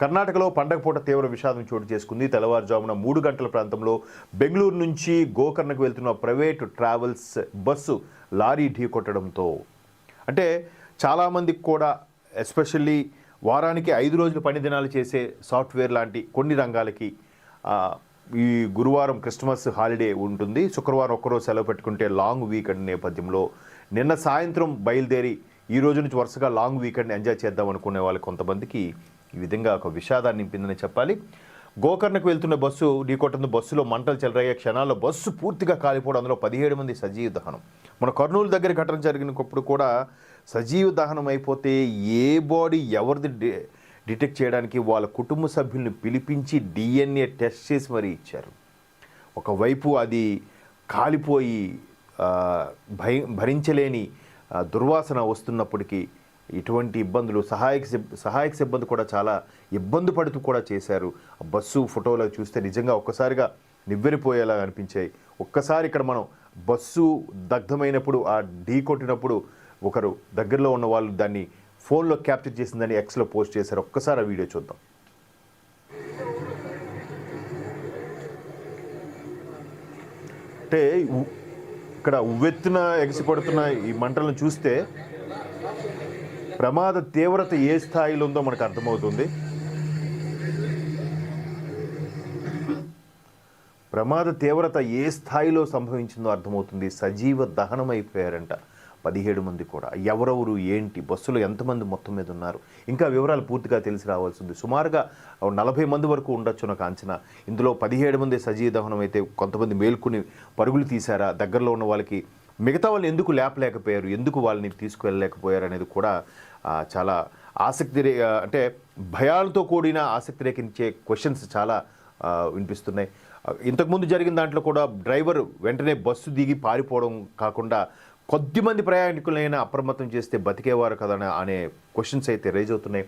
కర్ణాటకలో పండగ పూట తీవ్ర విషాదం చోటు చేసుకుంది. తెల్లవారుజామున 3 గంటల ప్రాంతంలో బెంగళూరు నుంచి గోకర్ణకు వెళ్తున్న ప్రైవేటు ట్రావెల్స్ బస్సు లారీ ఢీకొట్టడంతో, అంటే చాలామందికి కూడా ఎస్పెషల్లీ వారానికి 5 రోజులు పని దినాలు చేసే సాఫ్ట్వేర్ లాంటి కొన్ని రంగాలకి ఈ గురువారం క్రిస్మస్ హాలిడే ఉంటుంది. శుక్రవారం ఒక్కరోజు సెలవు పెట్టుకుంటే లాంగ్ వీకెండ్ నేపథ్యంలో నిన్న సాయంత్రం బయలుదేరి ఈ రోజు నుంచి వరుసగా లాంగ్ వీకెండ్ ఎంజాయ్ చేద్దాం అనుకునే వాళ్ళు కొంతమందికి ఈ విధంగా ఒక విషాదాన్ని నింపిందని చెప్పాలి. గోకర్ణకు వెళ్తున్న బస్సు ఢీకొట్టిన బస్సులో మంటలు చెలరయ్యే క్షణాల్లో బస్సు పూర్తిగా కాలిపోవడం, అందులో 17 మంది సజీవ దహనం. మన కర్నూలు దగ్గర ఘటన జరిగినప్పుడు కూడా సజీవ దహనం అయిపోతే ఏ బాడీ ఎవరిది డిటెక్ట్ చేయడానికి వాళ్ళ కుటుంబ సభ్యుల్ని పిలిపించి DNA టెస్ట్ చేసి మరీ ఇచ్చారు. ఒకవైపు అది కాలిపోయి భరించలేని దుర్వాసన వస్తున్నప్పటికీ ఇటువంటి ఇబ్బందులు సహాయక సిబ్బంది కూడా చాలా ఇబ్బంది పడుతూ కూడా చేశారు. బస్సు ఫోటోలో చూస్తే నిజంగా ఒక్కసారిగా నివ్వెరిపోయేలా అనిపించాయి. ఒక్కసారి ఇక్కడ మనం బస్సు దగ్ధమైనప్పుడు ఆ ఢీ కొట్టినప్పుడు ఒకరు దగ్గరలో ఉన్న వాళ్ళు దాన్ని ఫోన్లో క్యాప్చర్ చేసిందని ఎక్స్లో పోస్ట్ చేశారు. ఒక్కసారి ఆ వీడియో చూద్దాం. అంటే ఇక్కడ ఉవ్వెత్తున ఎగిసిపడుతున్న ఈ మంటలను చూస్తే ప్రమాద తీవ్రత ఏ స్థాయిలో ఉందో మనకు అర్థమవుతుంది. ప్రమాద తీవ్రత ఏ స్థాయిలో సంభవించిందో అర్థమవుతుంది. సజీవ దహనం అయిపోయారంట 17 మంది కూడా. ఎవరెవరు ఏంటి, బస్సులో ఎంతమంది మొత్తం మీద ఉన్నారు, ఇంకా వివరాలు పూర్తిగా తెలిసి రావాల్సింది. సుమారుగా 40 మంది వరకు ఉండొచ్చు నాకు అంచనా. ఇందులో 17 మంది సజీవ దహనం అయితే కొంతమంది మేల్కొని పరుగులు తీశారా, దగ్గరలో ఉన్న వాళ్ళకి మిగతా వాళ్ళు ఎందుకు లేపలేకపోయారు, ఎందుకు వాళ్ళని తీసుకువెళ్ళలేకపోయారు అనేది కూడా చాలా ఆసక్తి, అంటే భయాలతో కూడిన ఆసక్తి రేకించే క్వశ్చన్స్ చాలా వినిపిస్తున్నాయి. ఇంతకుముందు జరిగిన దాంట్లో కూడా డ్రైవర్ వెంటనే బస్సు దిగి పారిపోవడం కాకుండా కొద్దిమంది ప్రయాణికులైనా అప్రమత్తం చేస్తే బతికేవారు కదా అనే క్వశ్చన్స్ అయితే రైజ్ అవుతున్నాయి.